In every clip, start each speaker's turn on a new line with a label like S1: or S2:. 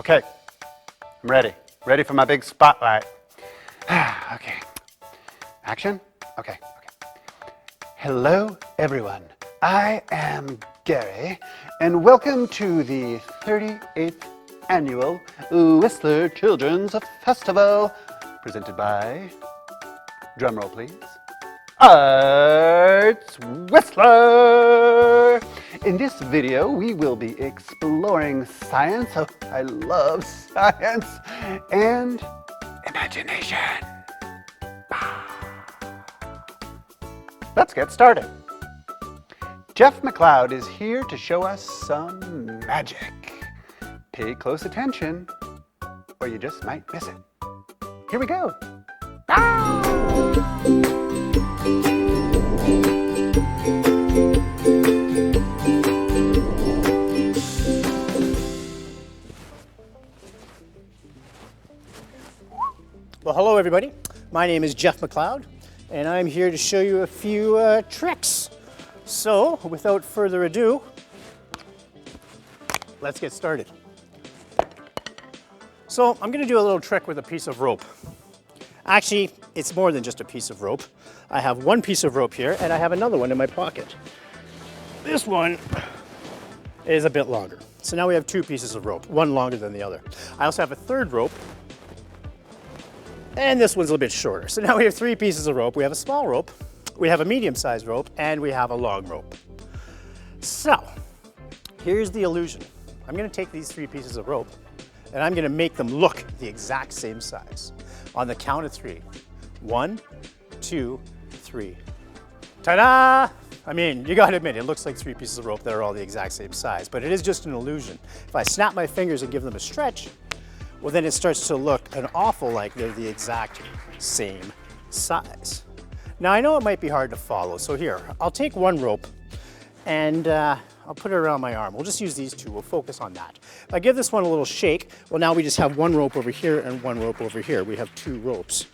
S1: Okay, I'm ready. Ready for my big spotlight. Okay, action? Okay. Hello, everyone. I am Gary, and welcome to the 38th Annual Whistler Children's Festival, presented by, drumroll please, Arts Whistler! In this video, we will be exploring science, oh, I love science, and imagination. Let's get started. Jeff McLeod is here to show us some magic. Pay close attention, or you just might miss it. Here we go.
S2: Well, hello everybody. My name is Jeff McLeod, and I'm here to show you a few tricks. So, without further ado, let's get started. So, I'm going to do a little trick with a piece of rope. Actually, it's more than just a piece of rope. I have one piece of rope here, and I have another one in my pocket. This one is a bit longer. So now we have two pieces of rope, one longer than the other. I also have a third rope, and this one's a little bit shorter. So now we have three pieces of rope. We have a small rope, we have a medium-sized rope, and we have a long rope. So, here's the illusion. I'm gonna take these three pieces of rope, and I'm gonna make them look the exact same size. On the count of three. 1, 2, 3. Ta-da! I mean, you gotta admit, it looks like three pieces of rope that are all the exact same size, but it is just an illusion. If I snap my fingers and give them a stretch, well, then it starts to look an awful like they're the exact same size. Now, I know it might be hard to follow, so here, I'll take one rope and I'll put it around my arm. We'll just use these two, we'll focus on that. If I give this one a little shake, well, now we just have one rope over here and one rope over here. We have two ropes,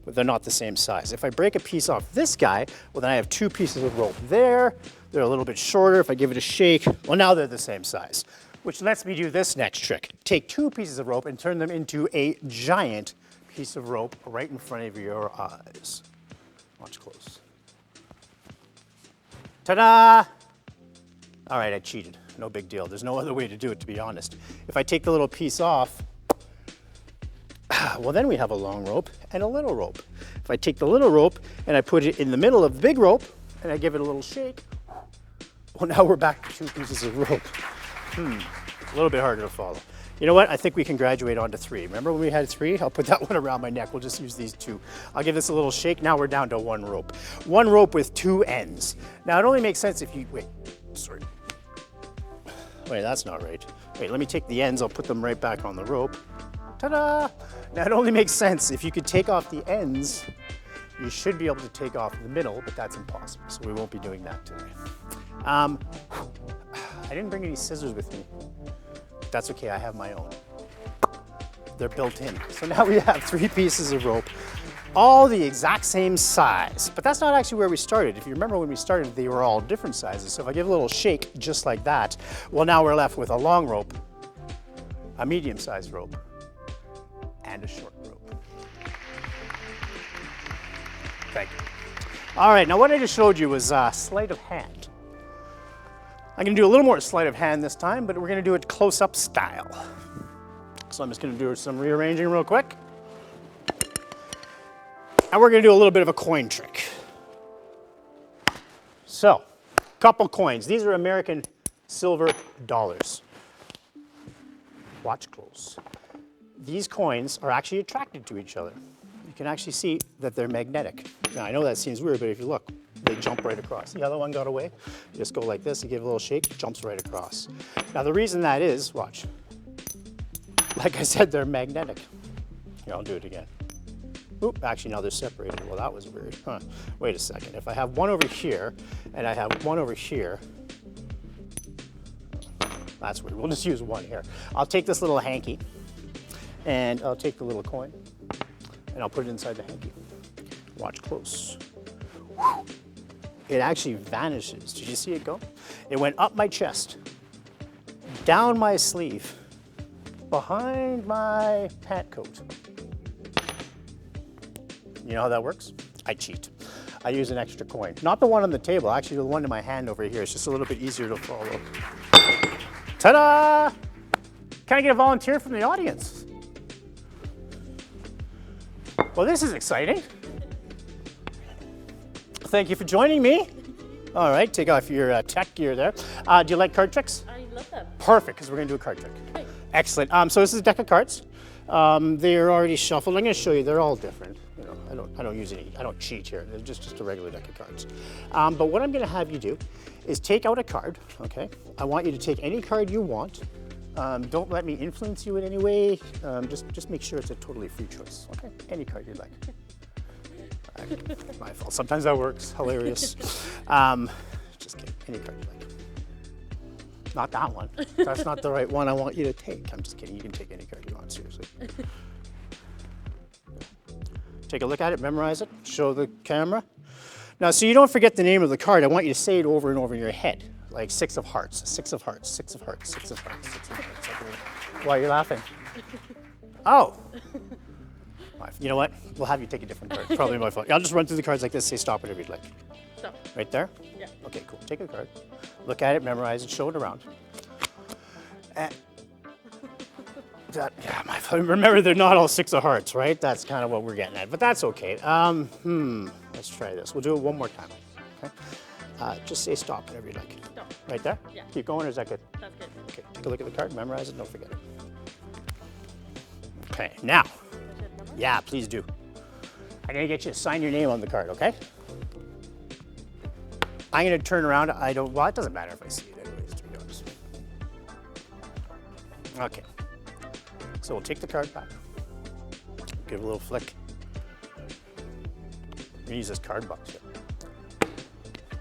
S2: but they're not the same size. If I break a piece off this guy, well, then I have two pieces of rope there. They're a little bit shorter. If I give it a shake, well, now they're the same size. Which lets me do this next trick. Take two pieces of rope and turn them into a giant piece of rope right in front of your eyes. Watch close. Ta-da! All right, I cheated. No big deal. There's no other way to do it, to be honest. If I take the little piece off, well, then we have a long rope and a little rope. If I take the little rope and I put it in the middle of the big rope and I give it a little shake, well, now we're back to two pieces of rope. A little bit harder to follow. You know what? I think we can graduate on to three. Remember when we had three? I'll put that one around my neck. We'll just use these two. I'll give this a little shake. Now we're down to one rope. One rope with two ends. Now it only makes sense if you, wait, that's not right. Wait, let me take the ends. I'll put them right back on the rope. Ta-da! Now it only makes sense if you could take off the ends, you should be able to take off the middle, but that's impossible. So we won't be doing that today. I didn't bring any scissors with me. That's okay, I have my own. They're built in. So now we have three pieces of rope, all the exact same size. But that's not actually where we started. If you remember when we started, they were all different sizes. So if I give a little shake just like that, well, now we're left with a long rope, a medium-sized rope, and a short rope. Thank you. All right, now what I just showed you was sleight of hand. I'm gonna do a little more sleight of hand this time, but we're gonna do it close-up style. So I'm just gonna do some rearranging real quick. And we're gonna do a little bit of a coin trick. So, couple coins. These are American silver dollars. Watch close. These coins are actually attracted to each other. You can actually see that they're magnetic. Now, I know that seems weird, but if you look, they jump right across. The other one got away. You just go like this, you give it a little shake, it jumps right across. Now the reason that is, watch. Like I said, they're magnetic. Here, I'll do it again. Oop, actually now they're separated. Well, that was weird. Huh. Wait a second. If I have one over here and I have one over here, that's weird. We'll just use one here. I'll take this little hanky and I'll take the little coin and I'll put it inside the hanky. Watch close. Whew. It actually vanishes. Did you see it go? It went up my chest, down my sleeve, behind my pant coat. You know how that works? I cheat. I use an extra coin. Not the one on the table, actually the one in my hand over here. It's just a little bit easier to follow. Ta-da! Can I get a volunteer from the audience? Well, this is exciting. Thank you for joining me. All right, take off your tech gear there. Do you like card tricks?
S3: I love them.
S2: Perfect, because we're going to do a card trick.
S3: Great.
S2: Excellent. So this is a deck of cards. They're already shuffled. I'm going to show you. They're all different. You know, I don't use any. I don't cheat here. They're just a regular deck of cards. But what I'm going to have you do is take out a card. Okay. I want you to take any card you want. Don't let me influence you in any way. Just make sure it's a totally free choice. Okay. Any card you'd like. My fault. Sometimes that works. Hilarious. Just kidding. Any card you like. Not that one. That's not the right one I want you to take. I'm just kidding. You can take any card you want, seriously. Take a look at it, memorize it, show the camera. Now, so you don't forget the name of the card, I want you to say it over and over in your head. Like 6 of hearts, 6 of hearts, 6 of hearts, 6 of hearts, 6 of hearts. Why are you laughing? Oh. You know what? We'll have you take a different card. Probably my fault. I'll just run through the cards like this, say stop whatever you'd like.
S3: Stop.
S2: Right there?
S3: Yeah.
S2: Okay, cool. Take a card. Look at it, memorize it, show it around. My fault. Remember, they're not all 6 of hearts, right? That's kind of what we're getting at, but that's okay. Let's try this. We'll do it one more time. Okay? Just say stop whenever you like.
S3: Stop.
S2: Right there?
S3: Yeah.
S2: Keep going, or is that good?
S3: That's good.
S2: Okay, take a look at the card, memorize it, don't forget it. Okay, now. Yeah, please do. I'm gonna get you to sign your name on the card, okay? I'm gonna turn around. Well, it doesn't matter if I see it anyways, to be honest. Okay. So we'll take the card back. Give it a little flick. I'm gonna use this card box here.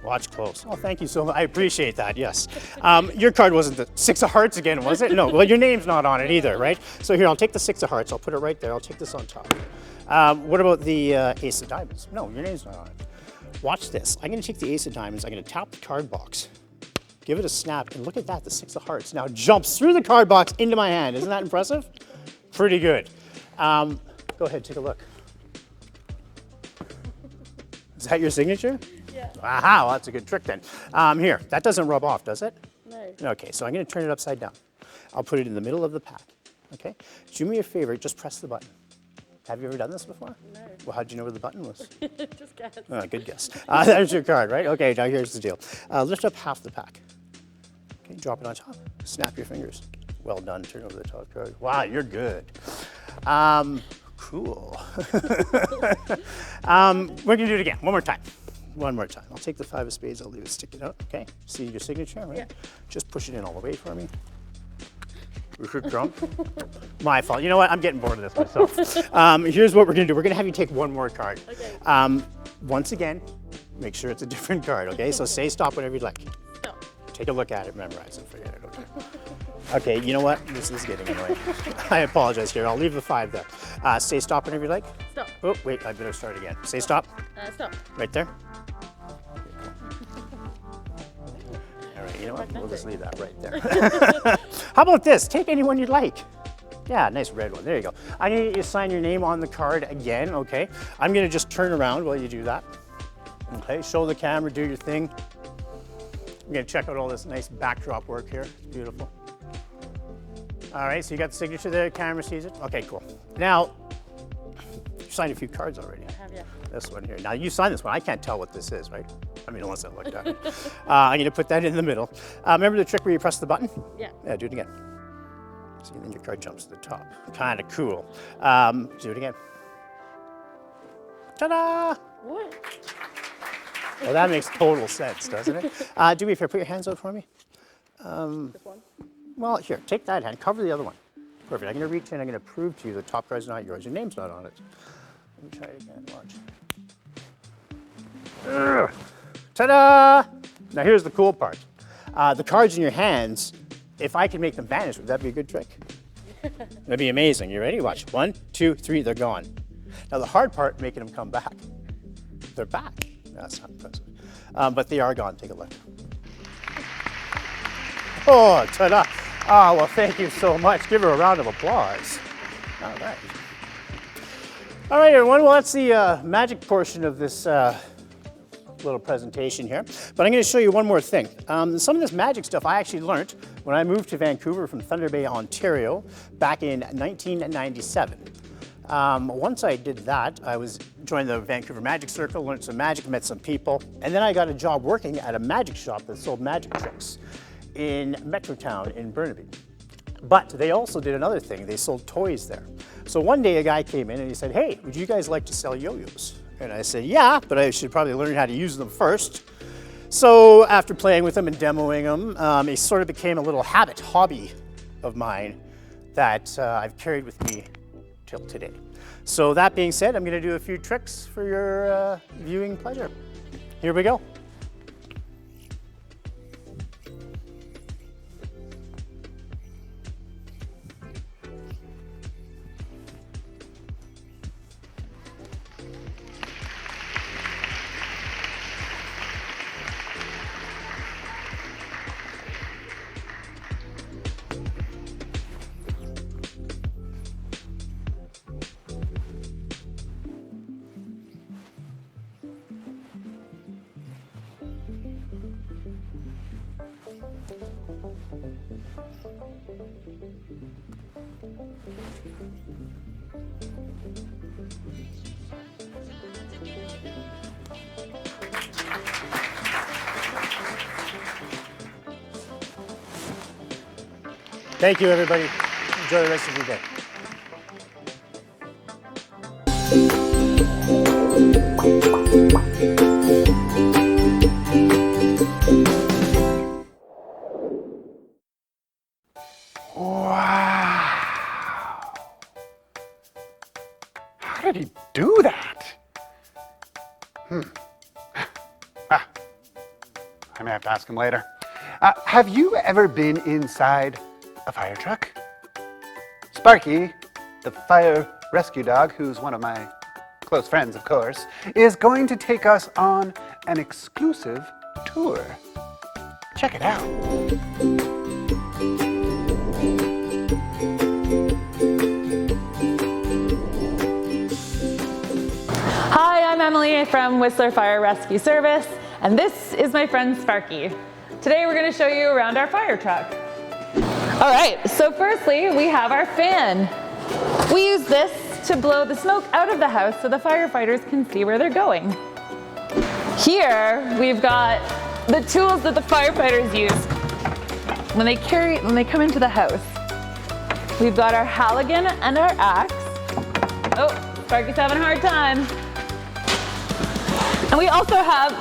S2: Watch close. Oh, thank you so much. I appreciate that, yes. Your card wasn't the 6 of hearts again, was it? No, well, your name's not on it either, right? So here, I'll take the 6 of hearts. I'll put it right there. I'll take this on top. What about the ace of diamonds? No, your name's not on it. Watch this. I'm gonna take the ace of diamonds. I'm gonna tap the card box. Give it a snap, and look at that, the 6 of hearts now jumps through the card box into my hand. Isn't that impressive? Pretty good. Go ahead, take a look. Is that your signature?
S3: Yeah.
S2: Aha, well, that's a good trick then. Here, that doesn't rub off, does it?
S3: No.
S2: Okay, so I'm gonna turn it upside down. I'll put it in the middle of the pack, okay? Do me a favor, just press the button. Have you ever done this before?
S3: No.
S2: Well, how'd you know where the button was?
S3: Just guess.
S2: Oh, good guess. There's your card, right? Okay, now here's the deal. Lift up half the pack. Okay, drop it on top. Snap your fingers. Well done, turn over the top card. Wow, you're good. Cool. We're gonna do it again, one more time. One more time. I'll take the 5 of spades, I'll leave it sticking out, okay? See your signature, right?
S3: Yeah.
S2: Just push it in all the way for me. Drunk? My fault. You know what? I'm getting bored of this myself. Here's what we're gonna do. We're gonna have you take one more card.
S3: Okay.
S2: Once again, make sure it's a different card, okay? So say stop whenever you'd like.
S3: Stop.
S2: Take a look at it, memorize it, forget it, okay? Okay, you know what? This is getting annoying. I apologize here. I'll leave the 5 there. Say stop whenever you like.
S3: Stop.
S2: Oh, wait, I better start again. Say stop.
S3: Stop.
S2: Right there. All right, you know what? We'll just leave that right there. How about this? Take any one you'd like. Yeah, nice red one. There you go. I need you to sign your name on the card again, okay? I'm gonna just turn around while you do that. Okay, show the camera, do your thing. I'm gonna check out all this nice backdrop work here. It's beautiful. All right, so you got the signature there, camera sees it. Okay, cool. Now, you signed a few cards already.
S3: I have, yeah.
S2: This one here. Now you signed this one. I can't tell what this is, right? I mean, unless I looked at it. I'm gonna put that in the middle. Remember the trick where you press the button?
S3: Yeah.
S2: Yeah, do it again. See, then your card jumps to the top. Kind of cool. Do it again. Ta-da!
S3: What?
S2: Well, that makes total sense, doesn't it? Do me a favor, put your hands out for me.
S3: This one?
S2: Well, here, take that hand, cover the other one. Perfect. I'm gonna reach in, I'm gonna prove to you the top card's not yours. Your name's not on it. Let me try it again, watch. Ta-da! Now here's the cool part. The cards in your hands, if I can make them vanish, would that be a good trick? That'd be amazing. You ready? Watch. 1, 2, 3, they're gone. Now the hard part, making them come back. They're back. That's not impressive. But they are gone. Take a look. Oh, ta-da! Oh, well, thank you so much. Give her a round of applause. All right. All right, everyone. Well, that's the magic portion of this little presentation here. But I'm going to show you one more thing. Some of this magic stuff I actually learned when I moved to Vancouver from Thunder Bay, Ontario, back in 1997. Once I did that, I joined the Vancouver Magic Circle, learned some magic, met some people, and then I got a job working at a magic shop that sold magic tricks in Metrotown in Burnaby. But they also did another thing. They sold toys there. So one day a guy came in and he said, "Hey, would you guys like to sell yo-yos?" And I said, "Yeah, but I should probably learn how to use them first." So after playing with them and demoing them, it sort of became a little hobby of mine that I've carried with me till today. So that being said, I'm going to do a few tricks for your viewing pleasure. Here we go. Thank you, everybody. Enjoy the rest of your day.
S1: Wow. How did he do that? I may have to ask him later. Have you ever been inside a fire truck? Sparky, the fire rescue dog, who's one of my close friends, of course, is going to take us on an exclusive tour. Check it out.
S4: Hi, I'm Emily from Whistler Fire Rescue Service, and this is my friend Sparky. Today we're going to show you around our fire truck. All right, so firstly we have our fan. We use this to blow the smoke out of the house so the firefighters can see where they're going. Here we've got the tools that the firefighters use when they come into the house. We've got our Halligan and our axe. Oh, Sparky's having a hard time. And we also have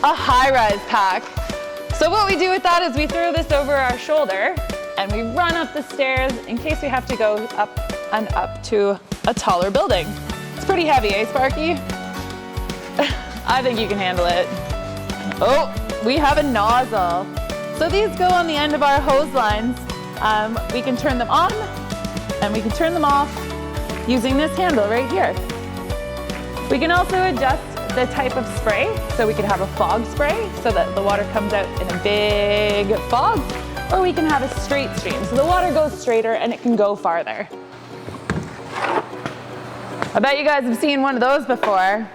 S4: a high-rise pack. So what we do with that is we throw this over our shoulder and we run up the stairs in case we have to go up and up to a taller building. It's pretty heavy, eh, Sparky? I think you can handle it. Oh, we have a nozzle. So these go on the end of our hose lines. We can turn them on and we can turn them off using this handle right here. We can also adjust the type of spray, so we can have a fog spray so that the water comes out in a big fog, or we can have a straight stream, so the water goes straighter and it can go farther. I bet you guys have seen one of those before.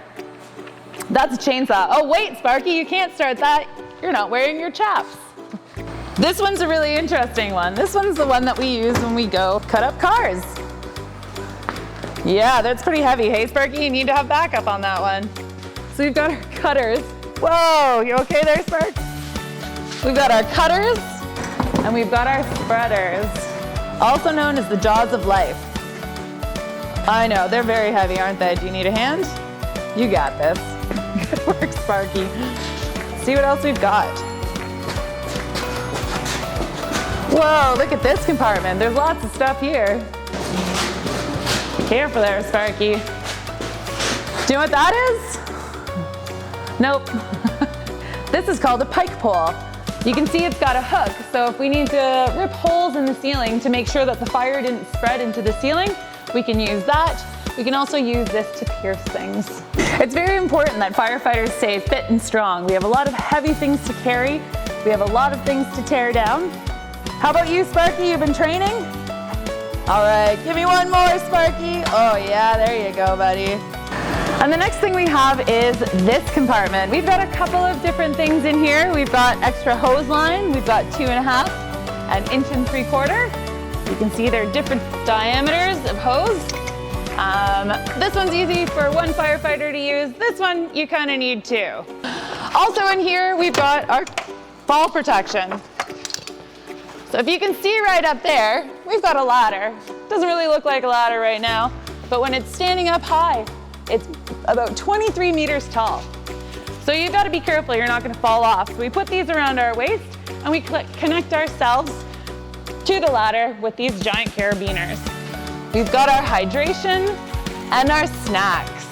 S4: That's a chainsaw. Oh wait, Sparky, you can't start that. You're not wearing your chaps. This one's a really interesting one. This one's the one that we use when we go cut up cars. Yeah, that's pretty heavy. Hey, Sparky, you need to have backup on that one. So we've got our cutters. Whoa, you okay there, Spark? We've got our cutters and we've got our spreaders, also known as the jaws of life. I know, they're very heavy, aren't they? Do you need a hand? You got this. Good work, Sparky. Let's see what else we've got. Whoa, look at this compartment. There's lots of stuff here. Careful there, Sparky. Do you know what that is? Nope. This is called a pike pole. You can see it's got a hook, so if we need to rip holes in the ceiling to make sure that the fire didn't spread into the ceiling, we can use that. We can also use this to pierce things. It's very important that firefighters stay fit and strong. We have a lot of heavy things to carry. We have a lot of things to tear down. How about you, Sparky? You've been training? All right, give me one more, Sparky. Oh yeah, there you go, buddy. And the next thing we have is this compartment. We've got a couple of different things in here. We've got extra hose line. We've got 2.5 and 1 3/4. You can see they're different diameters of hose. This one's easy for one firefighter to use. This one you kind of need two. Also in here, we've got our fall protection. So if you can see right up there, we've got a ladder. Doesn't really look like a ladder right now, but when it's standing up high, it's about 23 meters tall. So you've got to be careful you're not going to fall off. So we put these around our waist and we connect ourselves to the ladder with these giant carabiners. We've got our hydration and our snacks.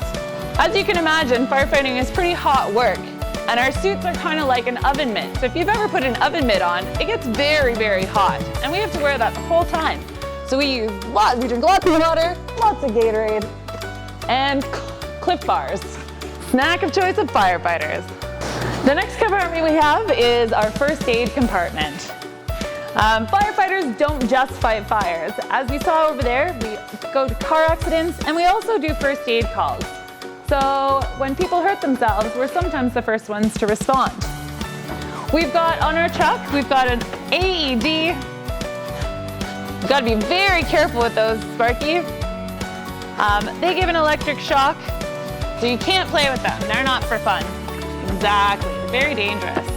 S4: As you can imagine, firefighting is pretty hot work, and our suits are kind of like an oven mitt. So if you've ever put an oven mitt on, it gets very, very hot, and we have to wear that the whole time. So we drink lots of water, lots of Gatorade, and Cliff Bars. Snack of choice of firefighters. The next compartment we have is our first aid compartment. Firefighters don't just fight fires. As we saw over there, we go to car accidents and we also do first aid calls. So when people hurt themselves, we're sometimes the first ones to respond. We've got on our truck, we've got an AED. You've got to be very careful with those, Sparky. They give an electric shock, so you can't play with them. They're not for fun. Exactly, very dangerous.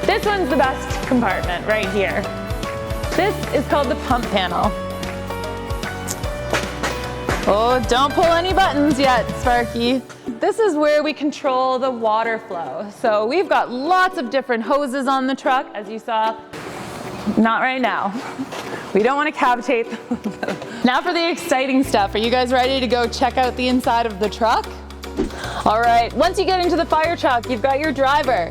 S4: This one's the best compartment right here. This is called the pump panel. Oh, don't pull any buttons yet, Sparky. This is where we control the water flow. So we've got lots of different hoses on the truck, as you saw. Not right now. We don't want to cavitate them. Now for the exciting stuff. Are you guys ready to go check out the inside of the truck? All right, once you get into the fire truck, you've got your driver.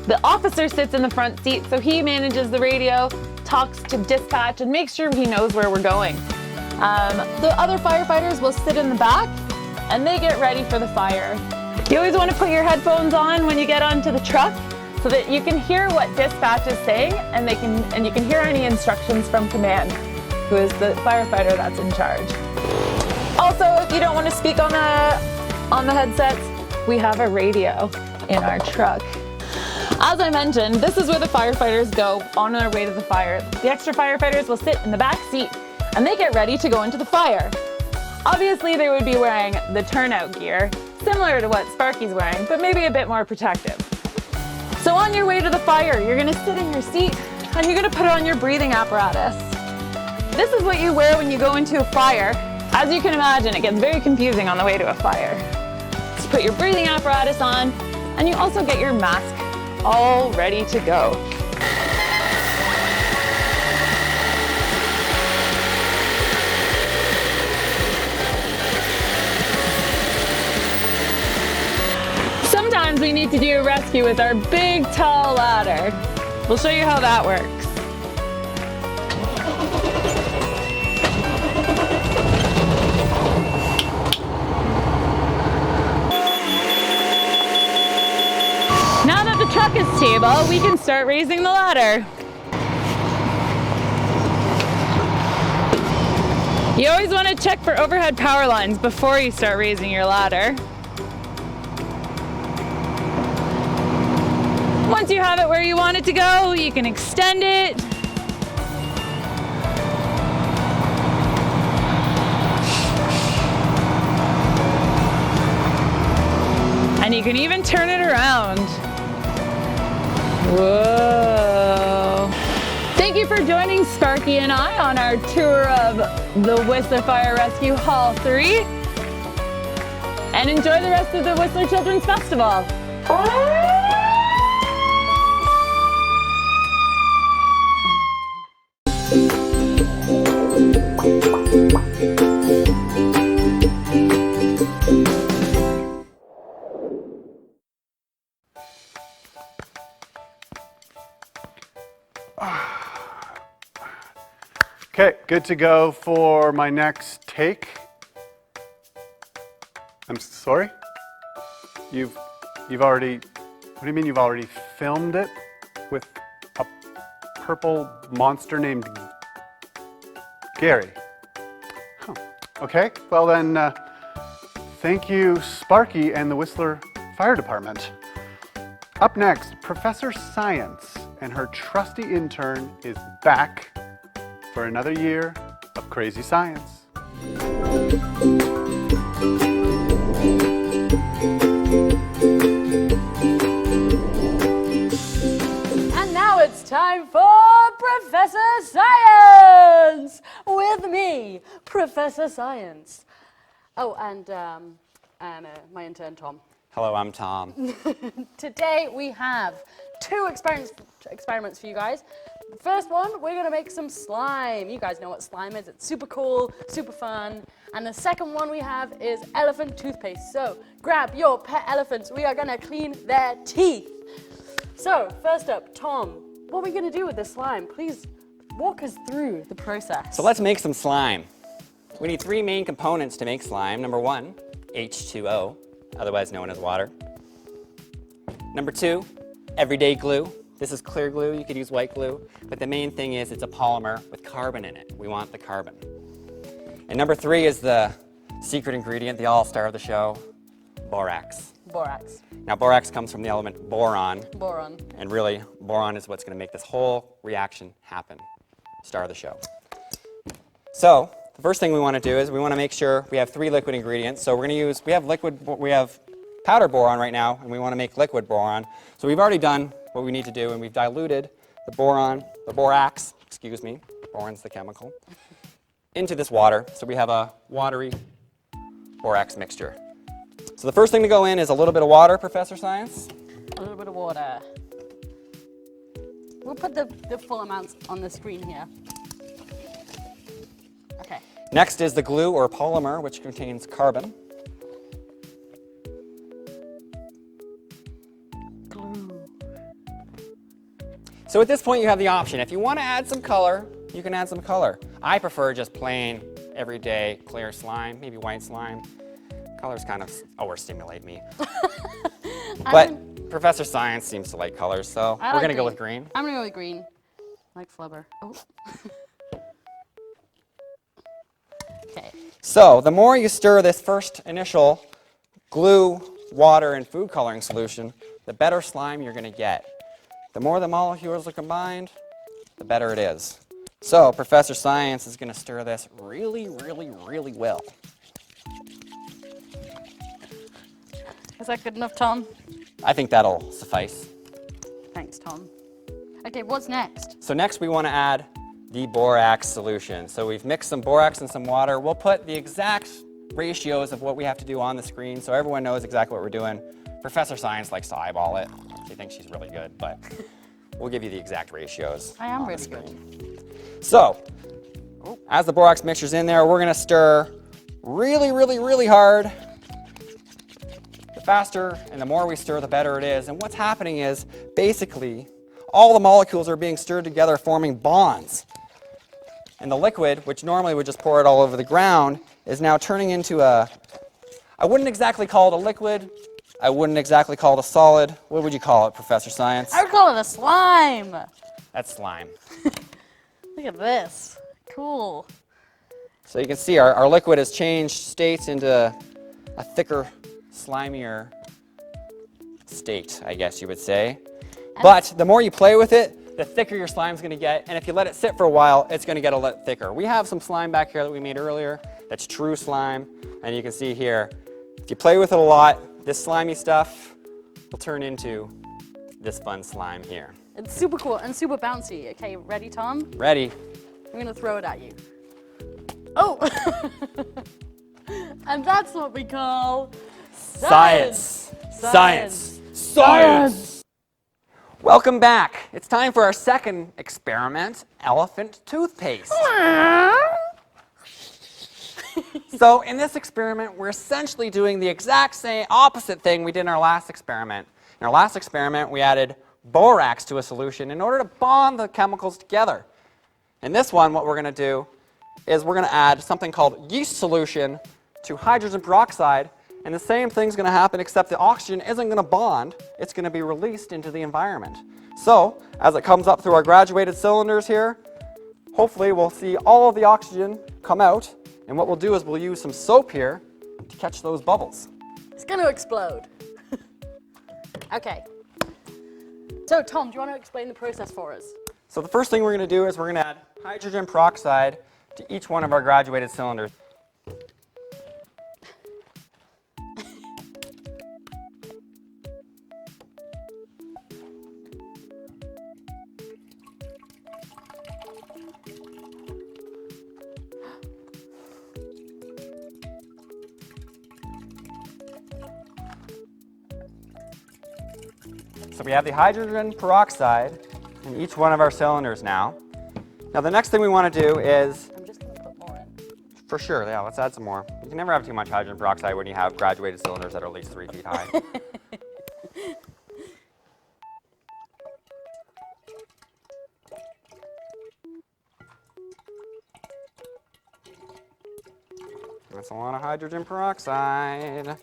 S4: The officer sits in the front seat, so he manages the radio, talks to dispatch, and makes sure he knows where we're going. The other firefighters will sit in the back, and they get ready for the fire. You always want to put your headphones on when you get onto the truck, so that you can hear what dispatch is saying, and you can hear any instructions from command, who is the firefighter that's in charge. Also, if you don't want to speak on the headsets, we have a radio in our truck. As I mentioned, this is where the firefighters go on their way to the fire. The extra firefighters will sit in the back seat and they get ready to go into the fire. Obviously, they would be wearing the turnout gear, similar to what Sparky's wearing, but maybe a bit more protective. So on your way to the fire, you're gonna sit in your seat and you're gonna put on your breathing apparatus. This is what you wear when you go into a fire. As you can imagine, it gets very confusing on the way to a fire. So put your breathing apparatus on, and you also get your mask all ready to go. Sometimes we need to do a rescue with our big, tall ladder. We'll show you how that works. Now that the truck is stable, we can start raising the ladder. You always want to check for overhead power lines before you start raising your ladder. Once you have it where you want it to go, you can extend it. And you can even turn it around. Whoa. Thank you for joining Sparky and I on our tour of the Whistler Fire Rescue Hall 3. And enjoy the rest of the Whistler Children's Festival.
S1: Okay, good to go for my next take. I'm sorry? You've already, what do you mean you've already filmed it with a purple monster named Gary. Huh. Okay, well then, thank you, Sparky and the Whistler Fire Department. Up next, Professor Science and her trusty intern is back for another year of crazy science.
S3: And now it's time for Professor Science with me, Professor Science. Oh, and my intern, Tom.
S5: Hello, I'm Tom.
S3: Today we have two experiments for you guys. The first one, we're going to make some slime. You guys know what slime is. It's super cool, super fun. And the second one we have is elephant toothpaste. So grab your pet elephants. We are going to clean their teeth. So first up, Tom, what are we going to do with this slime? Please walk us through the process.
S5: So let's make some slime. We need three main components to make slime. Number one, H2O, otherwise known as water. Number two, everyday glue. This is clear glue, you could use white glue, but the main thing is it's a polymer with carbon in it. We want the carbon. And number three is the secret ingredient, the all-star of the show, borax.
S3: Borax.
S5: Now borax comes from the element boron,
S3: Boron.
S5: and really boron is what's going to make this whole reaction happen. Star of the show. So the first thing we want to do is we want to make sure we have three liquid ingredients. So we're going to we have powder boron right now, and we want to make liquid boron. So we've already done what we need to do, and we've diluted the borax, boron's the chemical, into this water. So we have a watery borax mixture. So the first thing to go in is a little bit of water, Professor Science.
S3: A little bit of water. We'll put the full amounts on the screen here. Okay.
S5: Next is the glue or polymer, which contains carbon. So at this point you have the option. If you want to add some color, you can add some color. I prefer just plain, everyday, clear slime, maybe white slime. Colors kind of overstimulate me. But Professor Science seems to like colors, so we're going to go with green.
S3: I'm going to go with green. Like flubber. Oh. Okay.
S5: So the more you stir this first initial glue, water, and food coloring solution, the better slime you're going to get. The more the molecules are combined, the better it is. So Professor Science is going to stir this really, really, really well.
S3: Is that good enough, Tom?
S5: I think that'll suffice.
S3: Thanks, Tom. Okay, what's next?
S5: So next we want to add the borax solution. So we've mixed some borax and some water. We'll put the exact ratios of what we have to do on the screen so everyone knows exactly what we're doing. Professor Science likes to eyeball it. She thinks she's really good, but we'll give you the exact ratios.
S3: I am
S5: on the
S3: really good.
S5: screen. So, as the borax mixture's in there, we're going to stir really, really, really hard. The faster and the more we stir, the better it is. And what's happening is, basically, all the molecules are being stirred together, forming bonds. And the liquid, which normally would just pour it all over the ground, is now turning into a, I wouldn't exactly call it a liquid. I wouldn't exactly call it a solid. What would you call it, Professor Science?
S3: I would call it a slime.
S5: That's slime.
S3: Look at this. Cool.
S5: So you can see our liquid has changed states into a thicker, slimier state, I guess you would say. But the more you play with it, the thicker your slime's going to get. And if you let it sit for a while, it's going to get a lot thicker. We have some slime back here that we made earlier. That's true slime. And you can see here, if you play with it a lot, this slimy stuff will turn into this fun slime here.
S3: It's super cool and super bouncy. Okay, ready, Tom?
S5: Ready?
S3: I'm going to throw it at you. Oh! And that's what we call
S5: Science. Science. Science. Welcome back. It's time for our second experiment, elephant toothpaste. So in this experiment, we're essentially doing the exact same opposite thing we did in our last experiment. In our last experiment, we added borax to a solution in order to bond the chemicals together. In this one, what we're going to do is we're going to add something called yeast solution to hydrogen peroxide, and the same thing's going to happen except the oxygen isn't going to bond, it's going to be released into the environment. So as it comes up through our graduated cylinders here, hopefully we'll see all of the oxygen come out, and what we'll do is we'll use some soap here to catch those bubbles.
S3: It's going to explode. Okay. So Tom, do you want to explain the process for us?
S5: So the first thing we're going to do is we're going to add hydrogen peroxide to each one of our graduated cylinders. So we have the hydrogen peroxide in each one of our cylinders now. Now the next thing we want to do is,
S3: I'm just going to put more in.
S5: for sure, yeah, let's add some more. You can never have too much hydrogen peroxide when you have graduated cylinders that are at least 3 feet high. That's a lot of hydrogen peroxide.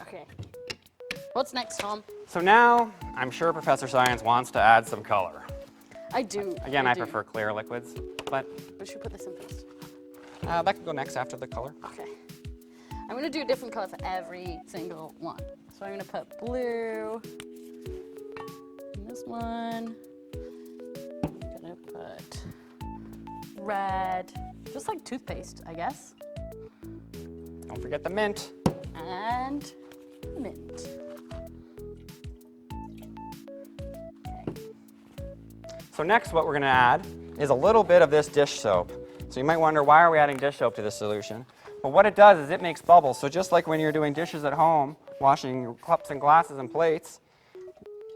S3: Okay. What's next, Tom?
S5: So now, I'm sure Professor Science wants to add some color.
S3: I do.
S5: Again, I
S3: do.
S5: prefer clear liquids, but
S3: We should put this in first.
S5: that can go next after the color.
S3: Okay. I'm going to do a different color for every single one. So I'm going to put blue in this one. I'm going to put red, just like toothpaste, I guess.
S5: Don't forget the mint.
S3: And mint. Okay.
S5: So next what we're going to add is a little bit of this dish soap. So you might wonder, why are we adding dish soap to this solution? Well, what it does is it makes bubbles. So just like when you're doing dishes at home, washing your cups and glasses and plates,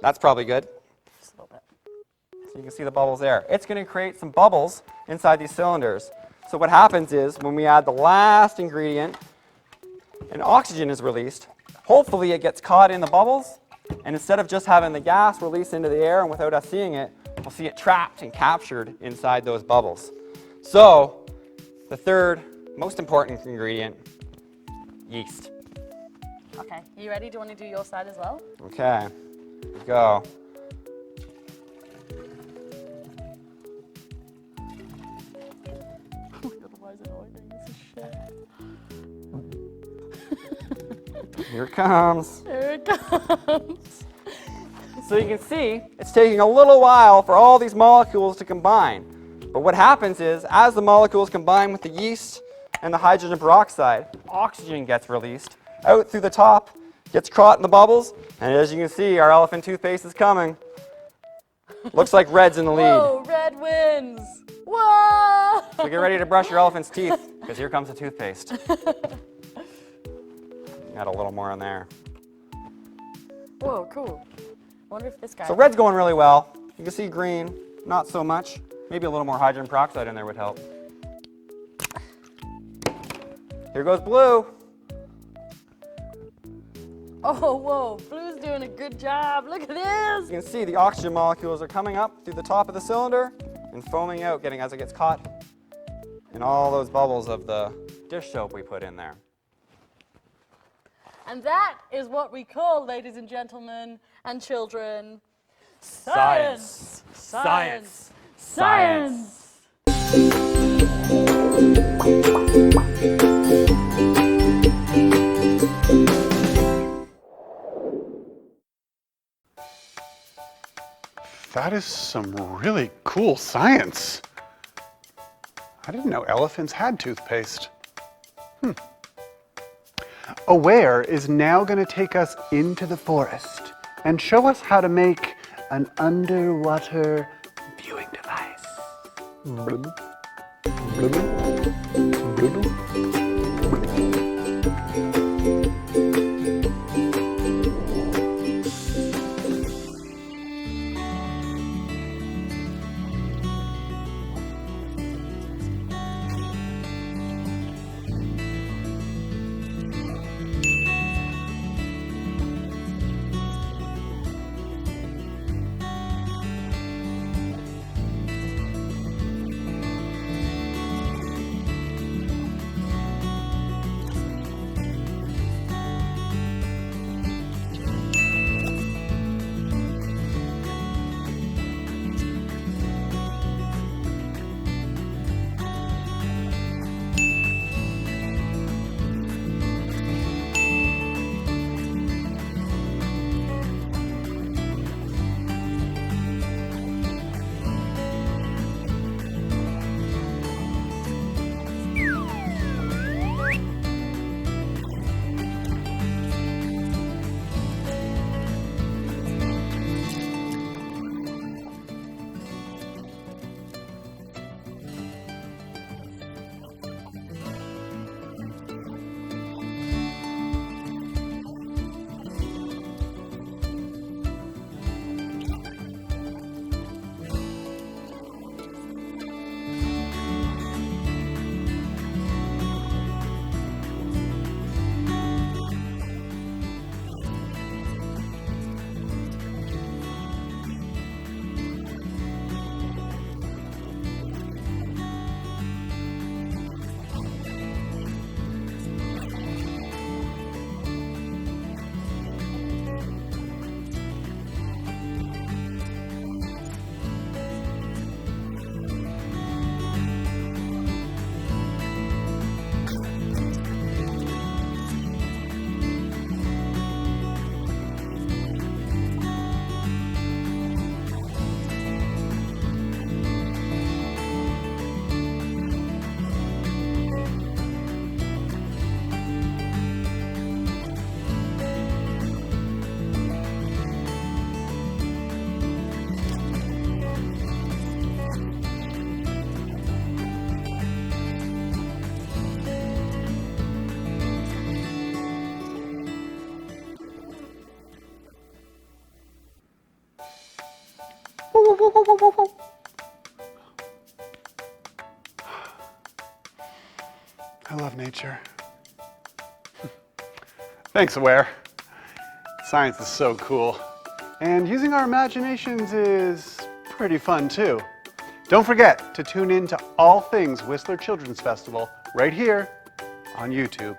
S5: that's probably good.
S3: Just a little bit.
S5: So you can see the bubbles there. It's going to create some bubbles inside these cylinders. So what happens is when we add the last ingredient and oxygen is released, hopefully it gets caught in the bubbles, and instead of just having the gas release into the air and without us seeing it, we'll see it trapped and captured inside those bubbles. So the third most important ingredient, yeast.
S3: Okay. Are you ready? Do you want to do your side as well?
S5: Okay, here we go.
S3: Otherwise, I know this is shit.
S5: Here it comes.
S3: Here it comes.
S5: So you can see it's taking a little while for all these molecules to combine. But what happens is, as the molecules combine with the yeast and the hydrogen peroxide, oxygen gets released out through the top, gets caught in the bubbles, and as you can see, our elephant toothpaste is coming. Looks like red's in the lead.
S3: Whoa, red wins. Whoa!
S5: So get ready to brush your elephant's teeth, because here comes the toothpaste. Add a little more in there.
S3: Whoa, cool. I wonder if this guy...
S5: So red's going really well. You can see green, not so much. Maybe a little more hydrogen peroxide in there would help. Here goes blue.
S3: Oh, whoa, blue's doing a good job. Look at this.
S5: You can see the oxygen molecules are coming up through the top of the cylinder and foaming out, as it gets caught in all those bubbles of the dish soap we put in there.
S3: And that is what we call, ladies and gentlemen and children,
S5: Science.
S3: Science.
S5: Science.
S3: Science.
S1: That is some really cool science. I didn't know elephants had toothpaste. Aware is now going to take us into the forest and show us how to make an underwater viewing device. I love nature. Thanks, Aware. Science is so cool. And using our imaginations is pretty fun too. Don't forget to tune in to All Things Whistler Children's Festival right here on YouTube.